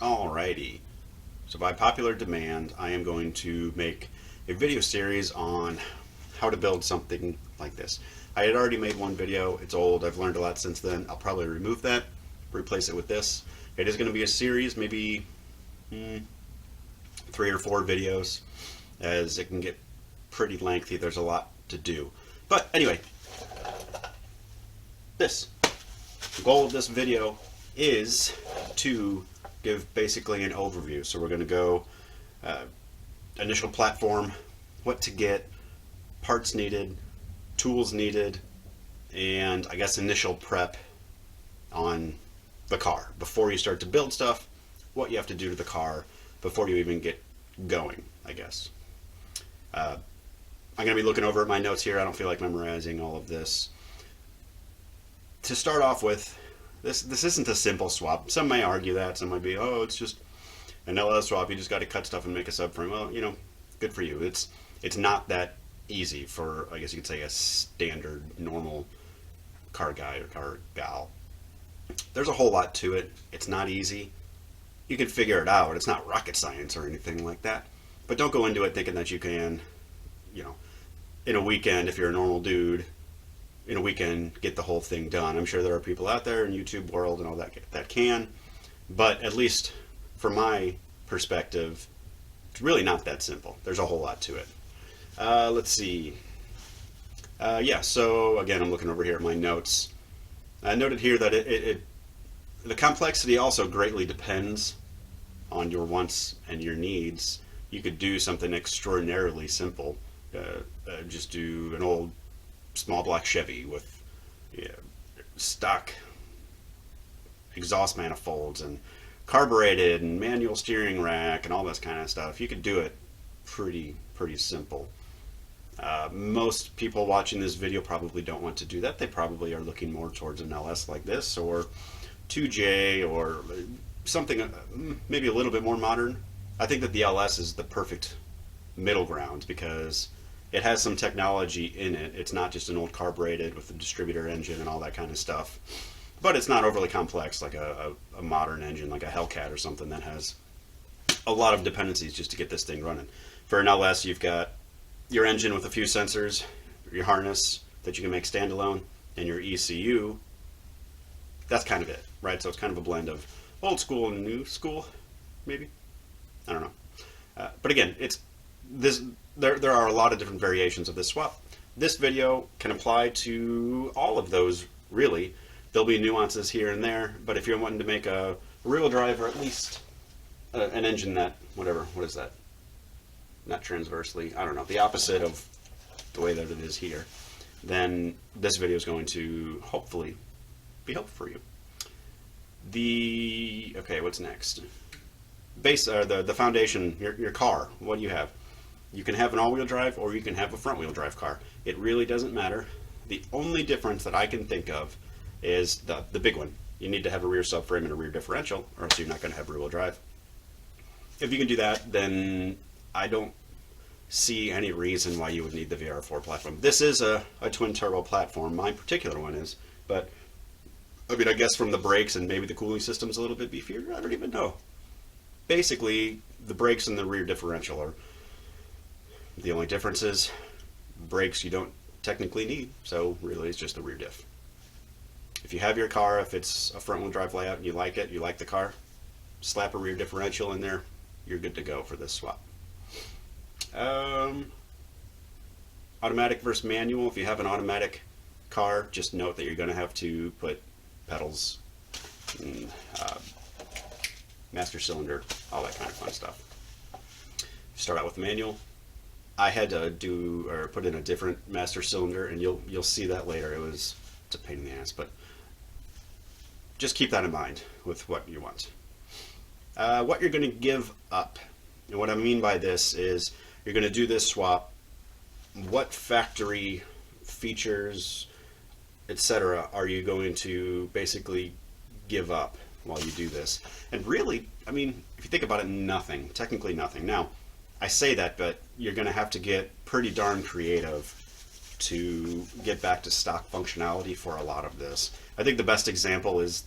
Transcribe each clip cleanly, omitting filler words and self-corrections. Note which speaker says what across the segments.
Speaker 1: Alrighty, so by popular demand, I am going to make a video series on how to build something like this. I had already made one video, it's old, I've learned a lot since then. I'll probably remove that, replace it with this. It is going to be a series, maybe 3 or 4 videos, as it can get pretty lengthy. There's a lot to do. But anyway, the goal of this video is to give basically an overview. So we're going to go initial platform, what to get, parts needed, tools needed, and I guess initial prep on the car. Before you start to build stuff, what you have to do to the car before you even get going, I guess. I'm going to be looking over at my notes here. I don't feel like memorizing all of this. To start off with, this isn't a simple swap. Some may argue that. Some might be, oh, it's just an LS swap. You just got to cut stuff and make a subframe. Well, you know, good for you. It's not that easy for, I guess you could say, a standard, normal car guy or car gal. There's a whole lot to it. It's not easy. You can figure it out. It's not rocket science or anything like that. But don't go into it thinking that you can, you know, in a weekend, if you're a normal dude, in a weekend, get the whole thing done. I'm sure there are people out there in YouTube world and all that can, but at least from my perspective, it's really not that simple. There's a whole lot to it. Let's see. Yeah, so again, I'm looking over here at my notes. I noted here that the complexity also greatly depends on your wants and your needs. You could do something extraordinarily simple. Just do an old small block Chevy with stock exhaust manifolds and carbureted and manual steering rack and all this kind of stuff. You could do it pretty simple. Most people watching this video probably don't want to do that. They probably are looking more towards an LS like this, or 2J, or something maybe a little bit more modern. I think that the LS is the perfect middle ground because it has some technology in it. It's not just an old carbureted with a distributor engine and all that kind of stuff. But it's not overly complex like a modern engine like a Hellcat or something that has a lot of dependencies just to get this thing running. For an LS, you've got your engine with a few sensors, your harness that you can make standalone, and your ECU. That's kind of it, right? So it's kind of a blend of old school and new school, maybe? I don't know. But again, there are a lot of different variations of this swap. This video can apply to all of those, really. There'll be nuances here and there, but if you're wanting to make a rear-wheel drive, or at least an engine that, what is that? Not transversely, I don't know, the opposite of the way that it is here, then this video is going to hopefully be helpful for you. Okay, what's next? The foundation, your car, what do you have? You can have an all-wheel drive or you can have a front-wheel drive car. It really doesn't matter. The only difference that I can think of is the big one. You need to have a rear subframe and a rear differential, or else you're not going to have rear-wheel drive. If you can do that, then I don't see any reason why you would need the VR4 platform. This is a twin-turbo platform. My particular one is, but I mean, I guess from the brakes and maybe the cooling system's a little bit beefier. I don't even know. Basically, the brakes and the rear differential are the only differences. Brakes you don't technically need, so really it's just the rear diff. If you have your car, if it's a front-wheel drive layout and you like it, you like the car, slap a rear differential in there, you're good to go for this swap. Automatic versus manual. If you have an automatic car, just note that you're going to have to put pedals, and, master cylinder, all that kind of fun stuff. Start out with manual. I had to put in a different master cylinder, and you'll see that later. It's a pain in the ass, but just keep that in mind with what you want. What you're going to give up, and what I mean by this is you're going to do this swap. What factory features, etc., are you going to basically give up while you do this? And really, I mean, if you think about it, nothing. Technically nothing. Now, I say that, but you're going to have to get pretty darn creative to get back to stock functionality for a lot of this. I think the best example is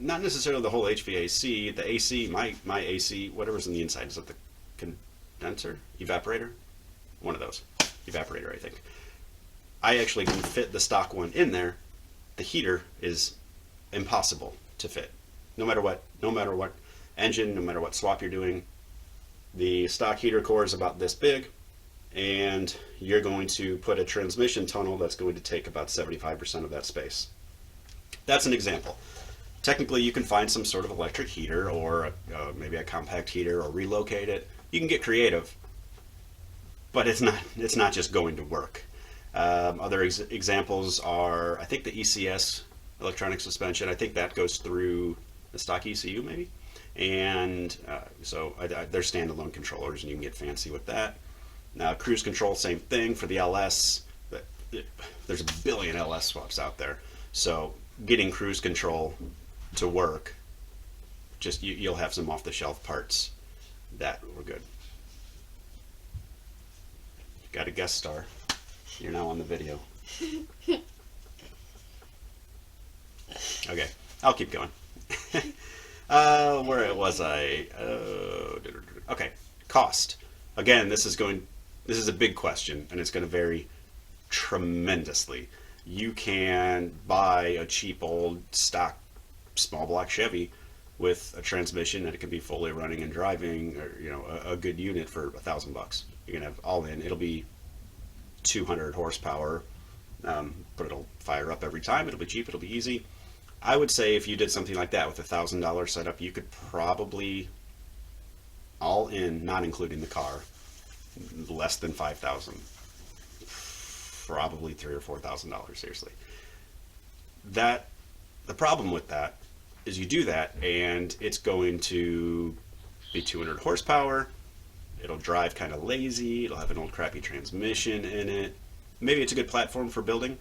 Speaker 1: not necessarily the whole HVAC, the AC, my AC, whatever's in the inside, is that the condenser? Evaporator? One of those. Evaporator, I think. I actually can fit the stock one in there. The heater is impossible to fit. No matter what engine, no matter what swap you're doing, the stock heater core is about this big, and you're going to put a transmission tunnel that's going to take about 75% of that space. That's an example. Technically, you can find some sort of electric heater, or maybe a compact heater, or relocate it. You can get creative, but it's not just going to work. Other examples are, I think the ECS, electronic suspension, I think that goes through the stock ECU maybe, and so they're standalone controllers, and you can get fancy with that. Now cruise control, same thing for the LS. There's a billion LS swaps out there, so getting cruise control to work, just you'll have some off-the-shelf parts that were good. Got a guest star. You're now on the video. Okay, I'll keep going. Where was I? Okay, cost. Again, this is a big question, and it's going to vary tremendously. You can buy a cheap old stock small block Chevy with a transmission that it can be fully running and driving, or a good unit for $1,000. You can have all in. It'll be 200 horsepower, but it'll fire up every time. It'll be cheap. It'll be easy. I would say if you did something like that with $1,000 setup, you could probably, all in, not including the car, less than $5,000, probably $3,000 or $4,000. Seriously. The problem with that is you do that, and it's going to be 200 horsepower. It'll drive kind of lazy. It'll have an old crappy transmission in it. Maybe it's a good platform for building,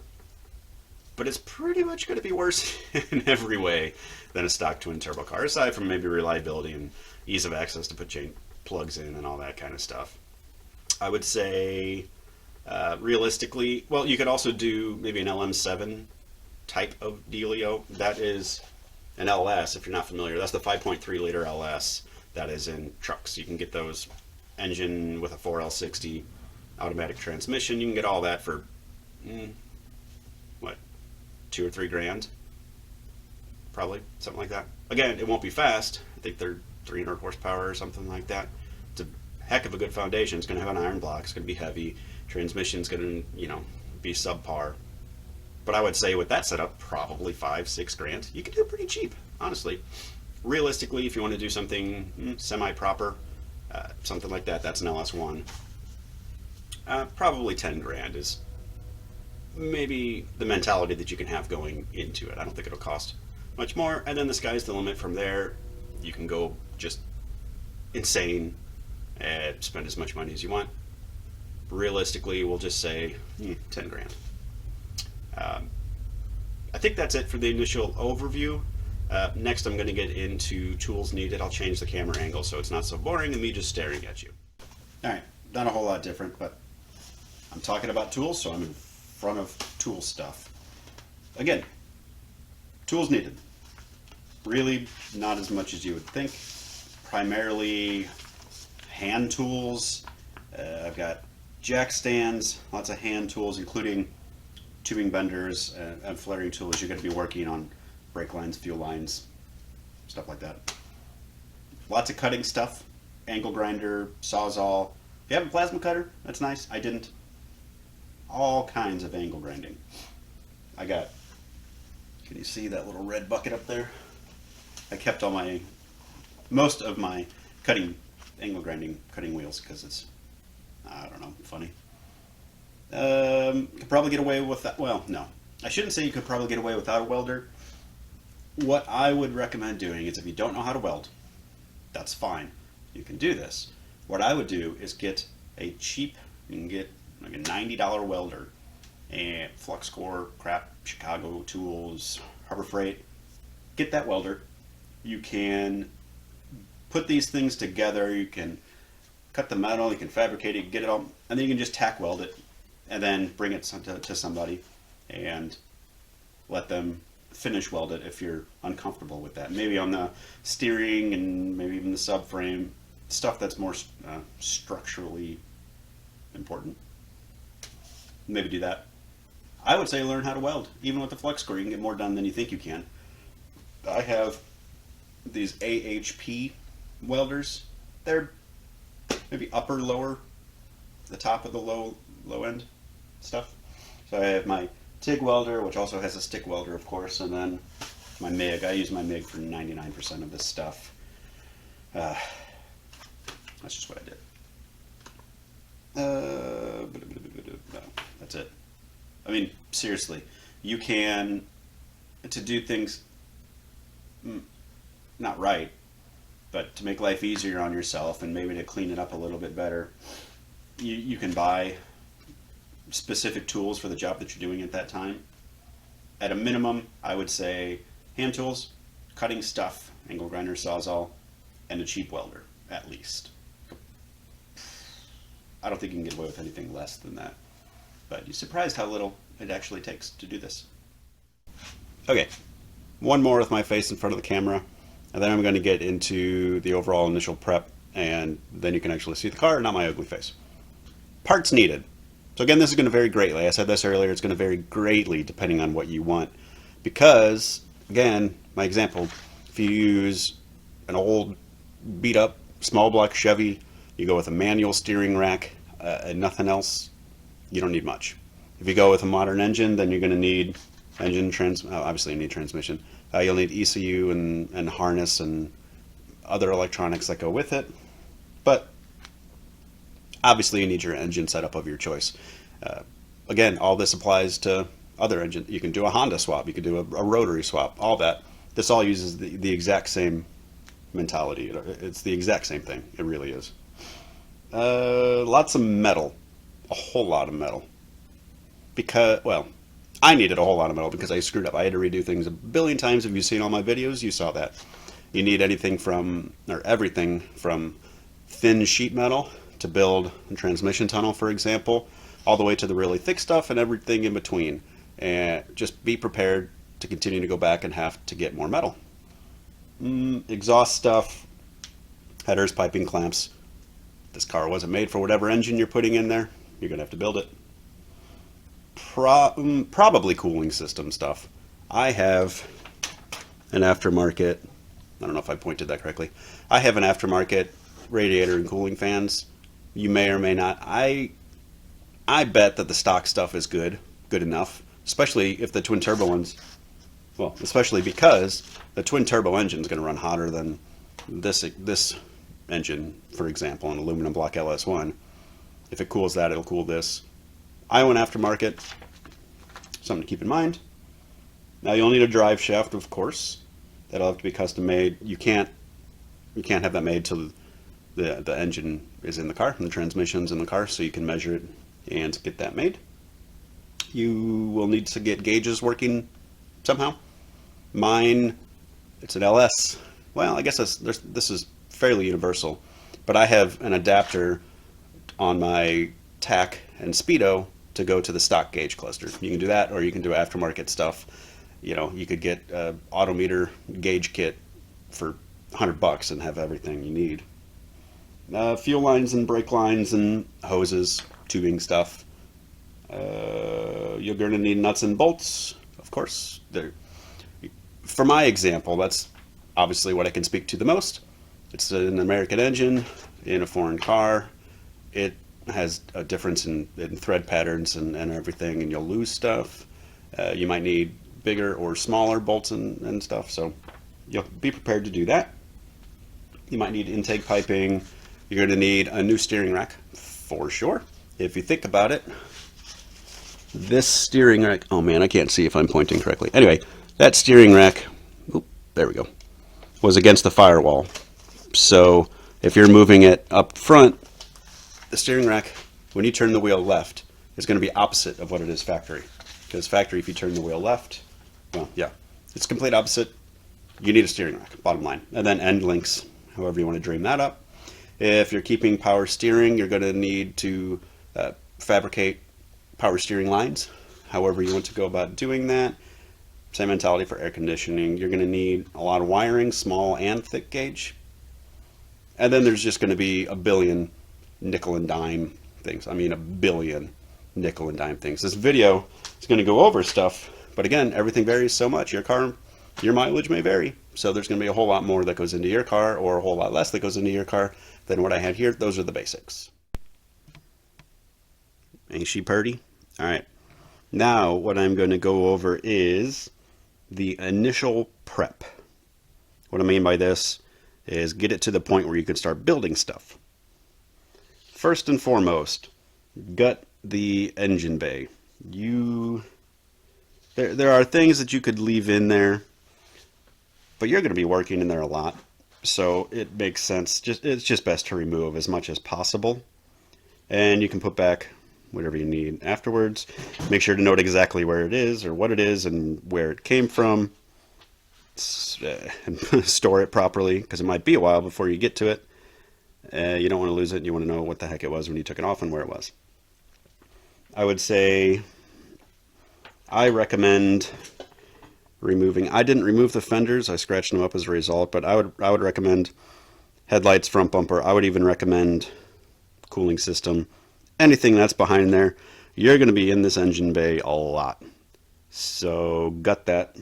Speaker 1: but it's pretty much going to be worse in every way than a stock twin turbo car, aside from maybe reliability and ease of access to put chain plugs in and all that kind of stuff. I would say realistically, well, you could also do maybe an LM7 type of dealio. That is an LS, if you're not familiar. That's the 5.3 liter LS that is in trucks. You can get those engine with a 4L60 automatic transmission. You can get all that for what, $2 or $3 grand, probably, something like that. Again, it won't be fast. I think they're 300 horsepower or something like that. It's a heck of a good foundation. It's going to have an iron block. It's going to be heavy. Transmission's going to be subpar. But I would say with that setup, probably $5-6 grand. You can do it pretty cheap, honestly. Realistically, if you want to do something semi-proper, something like that, that's an LS1. Probably 10 grand is maybe the mentality that you can have going into it. I don't think it'll cost much more, and then the sky's the limit from there. You can go just insane and spend as much money as you want. Realistically, we'll just say 10 grand. I think that's it for the initial overview. Next, I'm going to get into tools needed. I'll change the camera angle so it's not so boring and me just staring at you. Alright, not a whole lot different, but I'm talking about tools, so I'm in front of tool stuff. Again, tools needed. Really not as much as you would think. Primarily hand tools. I've got jack stands, lots of hand tools, including tubing benders and flaring tools. You're going to be working on brake lines, fuel lines, stuff like that. Lots of cutting stuff, angle grinder, sawzall. If you have a plasma cutter, that's nice. I didn't. All kinds of angle grinding. I got, can you see that little red bucket up there? I kept most of my angle grinding cutting wheels because it's, I don't know, funny. Could probably get away with that. Well, no. I shouldn't say you could probably get away without a welder. What I would recommend doing is if you don't know how to weld, that's fine. You can do this. What I would do is get a cheap, you can get like a $90 welder, and flux core, crap, Chicago tools, Harbor Freight. Get that welder. You can put these things together. You can cut the metal, you can fabricate it, get it all, and then you can just tack weld it and then bring it to somebody and let them finish weld it if you're uncomfortable with that. Maybe on the steering and maybe even the subframe, stuff that's more structurally important. Maybe do that. I would say learn how to weld. Even with the flex core, you can get more done than you think you can. I have these AHP welders. They're maybe upper, lower, the top of the low end stuff. So I have my TIG welder, which also has a stick welder, of course, and then my MIG. I use my MIG for 99% of this stuff. That's just what I did. No, that's it. I mean, seriously, you can, to do things not right, but to make life easier on yourself and maybe to clean it up a little bit better, you can buy specific tools for the job that you're doing at that time. At a minimum, I would say hand tools, cutting stuff, angle grinder, sawzall, and a cheap welder, at least. I don't think you can get away with anything less than that. But you're surprised how little it actually takes to do this. Okay, one more with my face in front of the camera, and then I'm going to get into the overall initial prep, and then you can actually see the car, not my ugly face. Parts needed. So again, this is going to vary greatly. I said this earlier, it's going to vary greatly depending on what you want. Because, again, my example, if you use an old beat up small block Chevy, you go with a manual steering rack and nothing else, you don't need much. If you go with a modern engine, then you're going to need obviously you need transmission. You'll need ECU and harness and other electronics that go with it. But obviously you need your engine setup of your choice. Again, all this applies to other engines. You can do a Honda swap, you could do a rotary swap, all that. This all uses the exact same mentality. It's the exact same thing. It really is. Lots of metal. A whole lot of metal. Because, well, I needed a whole lot of metal because I screwed up. I had to redo things a billion times. If you've seen all my videos, you saw that. You need everything from thin sheet metal to build a transmission tunnel, for example, all the way to the really thick stuff and everything in between. And just be prepared to continue to go back and have to get more metal. Exhaust stuff, headers, piping, clamps. This car wasn't made for whatever engine you're putting in there. You're going to have to build it. Probably cooling system stuff. I have an aftermarket, I don't know if I pointed that correctly. I have an aftermarket radiator and cooling fans. You may or may not. I bet that the stock stuff is good enough, especially if the twin turbo ones, well, especially because the twin turbo engine is going to run hotter than this engine, for example, an aluminum block LS1. If it cools that, it'll cool this. I went aftermarket, something to keep in mind. Now you'll need a drive shaft, of course. That'll have to be custom made. You can't have that made till the engine is in the car and the transmission's in the car, so you can measure it and get that made. You will need to get gauges working somehow. Mine, it's an LS. Well, I guess this is fairly universal, but I have an adapter on my TAC and Speedo to go to the stock gauge cluster. You can do that, or you can do aftermarket stuff. You know, you could get an autometer gauge kit for $100 and have everything you need. Fuel lines and brake lines and hoses, tubing stuff. You're going to need nuts and bolts, of course. For my example, that's obviously what I can speak to the most. It's an American engine in a foreign car. It has a difference in thread patterns and everything, and you'll lose stuff. You might need bigger or smaller bolts and stuff, so you'll be prepared to do that. You might need intake piping. You're going to need a new steering rack, for sure. If you think about it, this steering rack, oh man, I can't see if I'm pointing correctly. Anyway, that steering rack, there we go, was against the firewall. So if you're moving it up front, the steering rack, when you turn the wheel left, is going to be opposite of what it is factory. Because factory, if you turn the wheel left, well, yeah, it's complete opposite. You need a steering rack, bottom line. And then end links, however you want to dream that up. If you're keeping power steering, you're going to need to fabricate power steering lines, however you want to go about doing that. Same mentality for air conditioning. You're going to need a lot of wiring, small and thick gauge. And then there's just going to be a billion nickel and dime things. I mean, a billion nickel and dime things. This video is going to go over stuff, but again, everything varies so much. Your car, your mileage may vary. So there's going to be a whole lot more that goes into your car or a whole lot less that goes into your car than what I had here. Those are the basics. Ain't she purty? All right. Now what I'm going to go over is the initial prep. What I mean by this is get it to the point where you can start building stuff. First and foremost, gut the engine bay. There are things that you could leave in there, but you're going to be working in there a lot, so it makes sense. It's just best to remove as much as possible, and you can put back whatever you need afterwards. Make sure to note exactly where it is or what it is and where it came from. And store it properly, because it might be a while before you get to it. You don't want to lose it. You want to know what the heck it was when you took it off and where it was. I would say I recommend removing. I didn't remove the fenders. I scratched them up as a result, but I would recommend headlights, front bumper. I would even recommend cooling system. Anything that's behind there, you're going to be in this engine bay a lot. So gut that.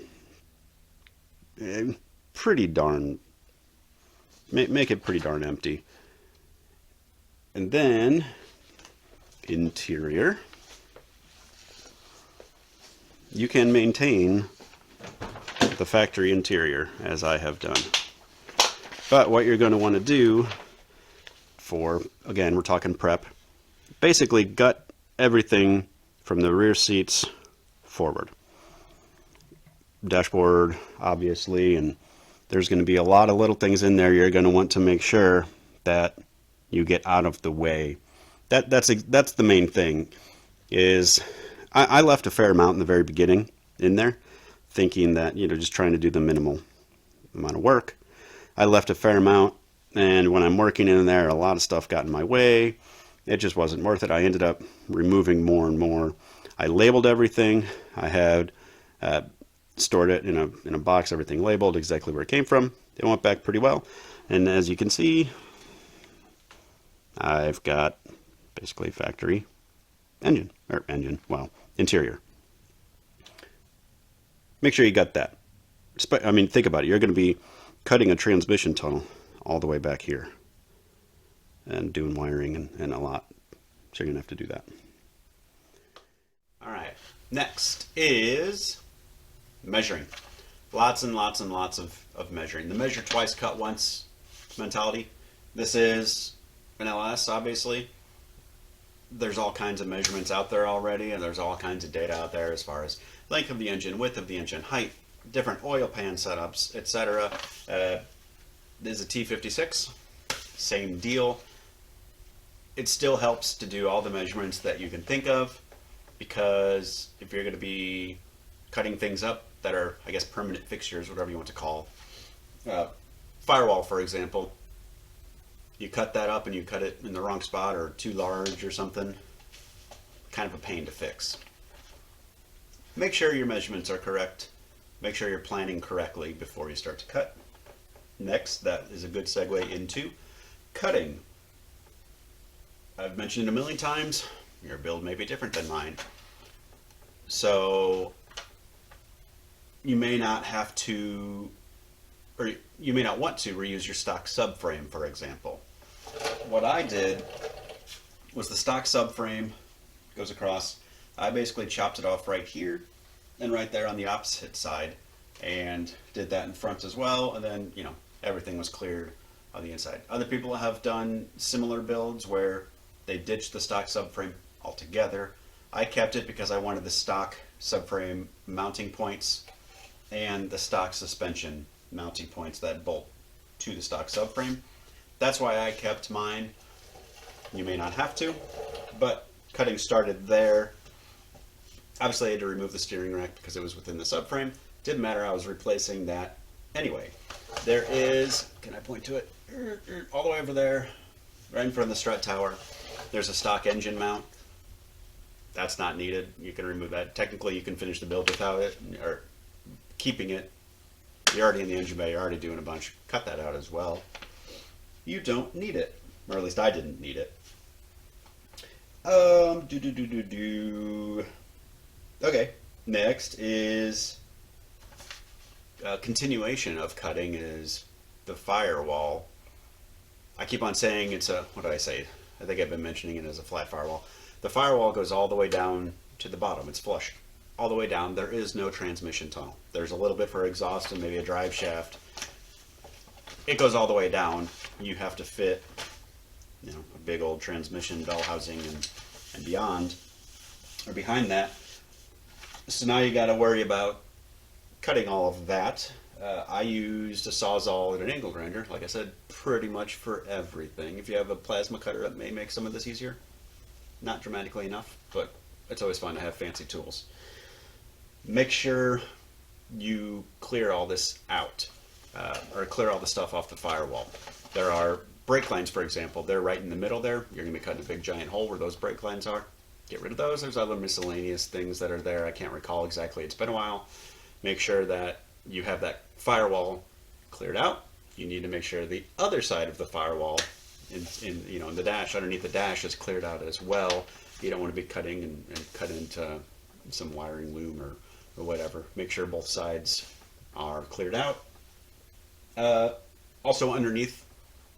Speaker 1: Pretty darn, make it pretty darn empty. And then interior, you can maintain the factory interior as I have done. But what you're going to want to do for, again, we're talking prep, basically gut everything from the rear seats forward. Dashboard, obviously, and there's going to be a lot of little things in there you're going to want to make sure that you get out of the way. That's the main thing. Is I left a fair amount in the very beginning in there, thinking that, just trying to do the minimal amount of work. I left a fair amount, and when I'm working in there, a lot of stuff got in my way. It just wasn't worth it. I ended up removing more and more. I labeled everything. I had stored it in a box, everything labeled exactly where it came from. It went back pretty well, and as you can see, I've got basically factory interior. Make sure you got that. I mean, think about it. You're going to be cutting a transmission tunnel all the way back here and doing wiring and a lot, so you're going to have to do that. All right, next is measuring. Lots and lots and lots of measuring. The measure twice, cut once mentality. This is an LS, obviously. There's all kinds of measurements out there already, and there's all kinds of data out there as far as length of the engine, width of the engine, height, different oil pan setups, etc. This is a T56, same deal. It still helps to do all the measurements that you can think of, because if you're going to be cutting things up that are, I guess, permanent fixtures, whatever you want to call. Firewall, for example, you cut that up and you cut it in the wrong spot or too large or something, kind of a pain to fix. Make sure your measurements are correct. Make sure you're planning correctly before you start to cut. Next, that is a good segue into cutting. I've mentioned it a million times, your build may be different than mine. So you may not have to, or you may not want to reuse your stock subframe, for example. What I did was the stock subframe goes across. I basically chopped it off right here and right there on the opposite side, and did that in front as well, and then, everything was cleared on the inside. Other people have done similar builds where they ditched the stock subframe altogether. I kept it because I wanted the stock subframe mounting points and the stock suspension mounting points that bolt to the stock subframe. That's why I kept mine. You may not have to, but cutting started there. Obviously I had to remove the steering rack because it was within the subframe. Didn't matter, I was replacing that anyway. There is, can I point to it? All the way over there, right in front of the strut tower, there's a stock engine mount. That's not needed. You can remove that. Technically you can finish the build without it, or keeping it. You're already in the engine bay, you're already doing a bunch. Cut that out as well. You don't need it. Or at least I didn't need it. Okay, next is a continuation of cutting is the firewall. I keep on saying it's a, what did I say? I think I've been mentioning it as a flat firewall. The firewall goes all the way down to the bottom. It's flush. All the way down. There is no transmission tunnel. There's a little bit for exhaust and maybe a drive shaft. It goes all the way down. You have to fit, you know, a big old transmission bell housing and beyond, or behind that. So now you got to worry about cutting all of that. I used a Sawzall and an angle grinder, like I said, pretty much for everything. If you have a plasma cutter, that may make some of this easier. Not dramatically enough, but it's always fun to have fancy tools. Make sure you clear all this out, or clear all the stuff off the firewall. There are brake lines, for example. They're right in the middle there. You're going to be cutting a big giant hole where those brake lines are. Get rid of those. There's other miscellaneous things that are there. I can't recall exactly. It's been a while. Make sure that you have that firewall cleared out. You need to make sure the other side of the firewall, in the dash, underneath the dash, is cleared out as well. You don't want to be cutting and cut into some wiring loom or whatever. Make sure both sides are cleared out. Also underneath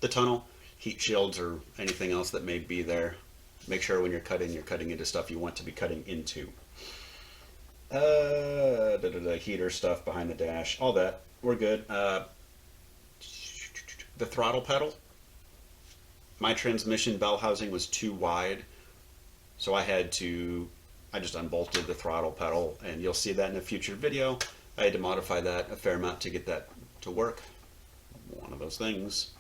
Speaker 1: the tunnel, heat shields or anything else that may be there. Make sure when you're cutting into stuff you want to be cutting into. Heater stuff behind the dash, all that, we're good. The throttle pedal, my transmission bell housing was too wide, so I just unbolted the throttle pedal, and you'll see that in a future video. I had to modify that a fair amount to get that to work. One of those things.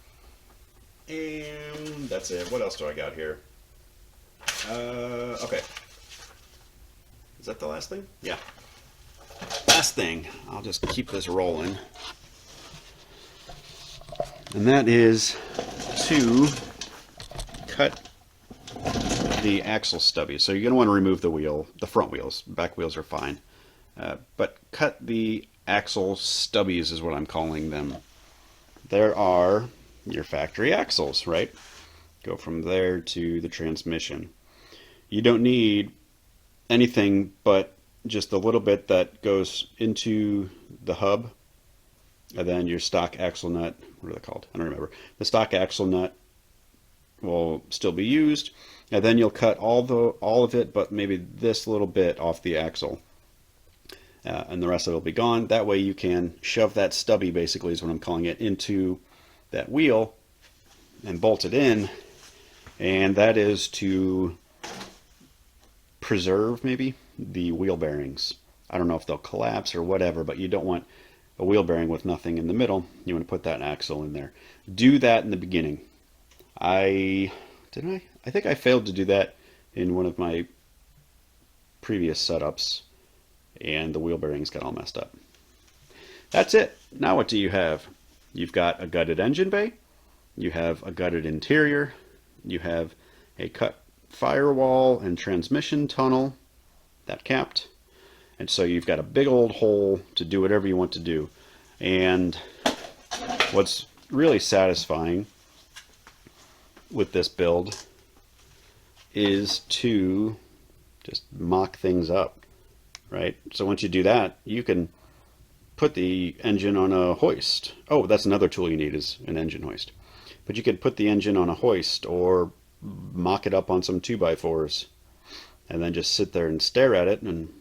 Speaker 1: And that's it. What else do I got here? Okay. Is that the last thing? Yeah. Last thing. I'll just keep this rolling. And that is to cut the axle stubbies. So you're going to want to remove the front wheels. Back wheels are fine. But cut the axle stubbies is what I'm calling them. There are your factory axles, right? Go from there to the transmission. You don't need anything but just a little bit that goes into the hub, and then your stock axle nut, what are they called? I don't remember. The stock axle nut will still be used, and then you'll cut all of it but maybe this little bit off the axle, and the rest of it will be gone. That way you can shove that stubby, basically is what I'm calling it, into that wheel and bolt it in, and that is to preserve maybe the wheel bearings. I don't know if they'll collapse or whatever, but you don't want a wheel bearing with nothing in the middle. You want to put that axle in there. Do that in the beginning. I think I failed to do that in one of my previous setups, and the wheel bearings got all messed up. That's it. Now what do you have? You've got a gutted engine bay, you have a gutted interior, you have a cut firewall and transmission tunnel that capped, and so you've got a big old hole to do whatever you want to do. And what's really satisfying with this build is to just mock things up, right? So once you do that, you can put the engine on a hoist. Oh, that's another tool you need, is an engine hoist. But you could put the engine on a hoist or mock it up on some 2x4s and then just sit there and stare at it and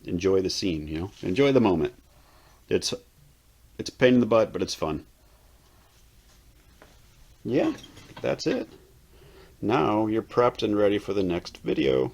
Speaker 1: enjoy the scene, you know, enjoy the moment. It's a pain in the butt, but it's fun. Yeah, that's it. Now you're prepped and ready for the next video.